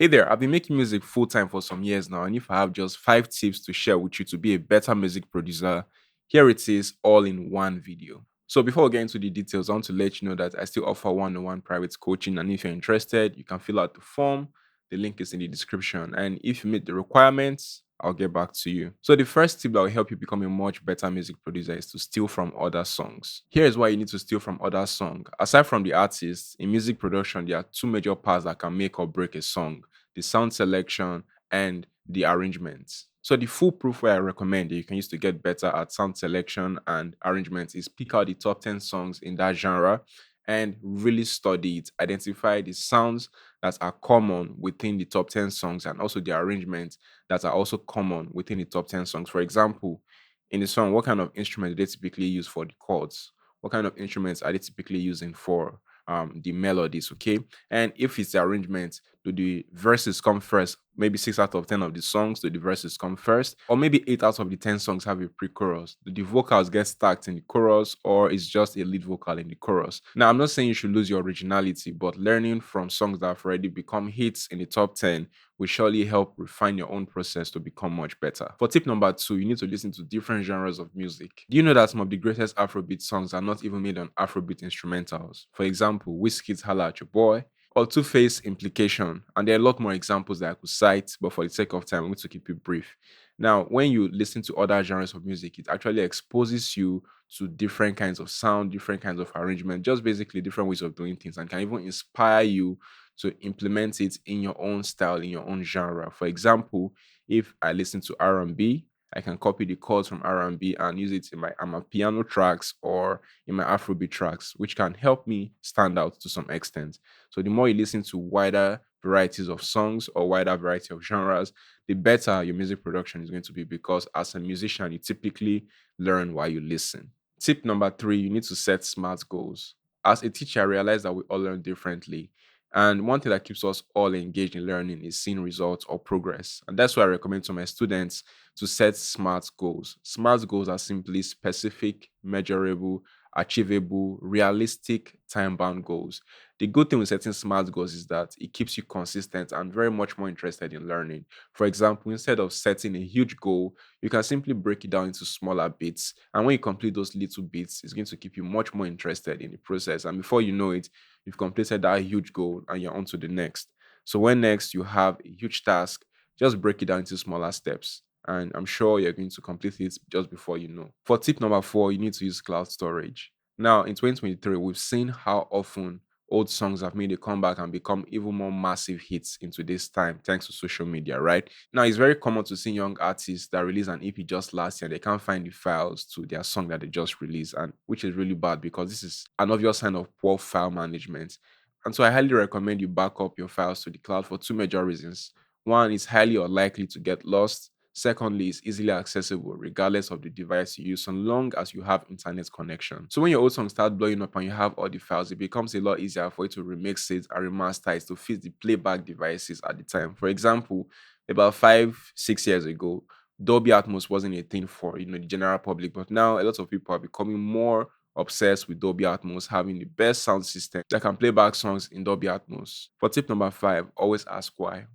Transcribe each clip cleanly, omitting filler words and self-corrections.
Hey there, I've been making music full time for some years now, and if I have just 5 tips to share with you to be a better music producer, here it is all in one video. So, before we get into the details, I want to let you know that I still offer one on one private coaching, and if you're interested, you can fill out the form. The link is in the description, and if you meet the requirements, I'll get back to you. So, the first tip that will help you become a much better music producer is to steal from other songs. Here is why you need to steal from other songs. Aside from the artist, in music production, there are two major parts that can make or break a song: the sound selection, and the arrangements. So the foolproof way I recommend that you can use to get better at sound selection and arrangement is pick out the top 10 songs in that genre and really study it. Identify the sounds that are common within the top 10 songs and also the arrangements that are also common within the top 10 songs. For example, in the song, what kind of instrument do they typically use for the chords? What kind of instruments are they typically using for the melodies? Okay. And if it's the arrangement, do the verses come first? Maybe 6 out of 10 of the songs, do the verses come first? Or maybe 8 out of the 10 songs have a pre chorus. Do the vocals get stacked in the chorus, or is just a lead vocal in the chorus? Now, I'm not saying you should lose your originality, but learning from songs that have already become hits in the top 10 will surely help refine your own process to become much better. For tip number two, you need to listen to different genres of music. Do you know that some of the greatest Afrobeat songs are not even made on Afrobeat instrumentals? For example, Whiskey's Holla at Your Boy, or Two-Face Implication. And there are a lot more examples that I could cite, but for the sake of time, I'm going to keep it brief. Now, when you listen to other genres of music, it actually exposes you to different kinds of sound, different kinds of arrangement, just basically different ways of doing things, and can even inspire you to implement it in your own style, in your own genre. For example, if I listen to R&B, I can copy the chords from R&B and use it in my piano tracks or in my Afrobeat tracks, which can help me stand out to some extent. So the more you listen to wider varieties of songs or wider variety of genres, the better your music production is going to be, because as a musician, you typically learn while you listen. Tip number three, you need to set smart goals. As a teacher, I realize that we all learn differently. And one thing that keeps us all engaged in learning is seeing results or progress. And that's why I recommend to my students to set SMART goals. SMART goals are simply specific, measurable, achievable, realistic, time bound goals. The good thing with setting SMART goals is that it keeps you consistent and very much more interested in learning. For example, instead of setting a huge goal, you can simply break it down into smaller bits. And when you complete those little bits, it's going to keep you much more interested in the process. And before you know it, you've completed that huge goal and you're on to the next. So when next you have a huge task, just break it down into smaller steps. And I'm sure you're going to complete it just before you know. For tip number four, you need to use cloud storage. Now, in 2023, we've seen how often old songs have made a comeback and become even more massive hits in today's time, thanks to social media, right? Now, it's very common to see young artists that release an EP just last year. They can't find the files to their song that they just released, and which is really bad because this is an obvious sign of poor file management. And so I highly recommend you back up your files to the cloud for two major reasons. One, is highly unlikely to get lost. Secondly, it's easily accessible regardless of the device you use, so long as you have internet connection. So when your old songs start blowing up and you have all the files, it becomes a lot easier for you to remix it and remaster it to fit the playback devices at the time. For example, about 5, 6 years ago, Dolby Atmos wasn't a thing for the general public, but now a lot of people are becoming more obsessed with Dolby Atmos, having the best sound system that can play back songs in Dolby Atmos. For tip number five, always ask why.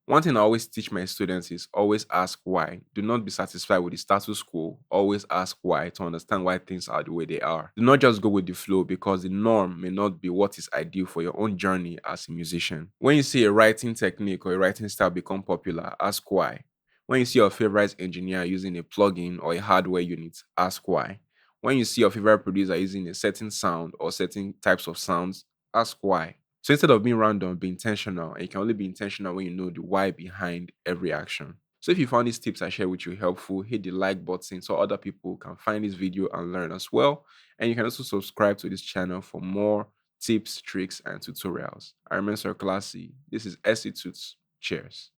One thing I always teach my students is always ask why. Do not be satisfied with the status quo. Always ask why to understand why things are the way they are. Do not just go with the flow, because the norm may not be what is ideal for your own journey as a musician. When you see a writing technique or a writing style become popular, ask why. When you see your favorite engineer using a plugin or a hardware unit, ask why. When you see your favorite producer using a certain sound or certain types of sounds, ask why. So instead of being random, be intentional. And you can only be intentional when you know the why behind every action. So if you found these tips I share with you helpful, hit the like button so other people can find this video and learn as well. And you can also subscribe to this channel for more tips, tricks, and tutorials. I remain Sir Classy. This is SC Tuts. Cheers.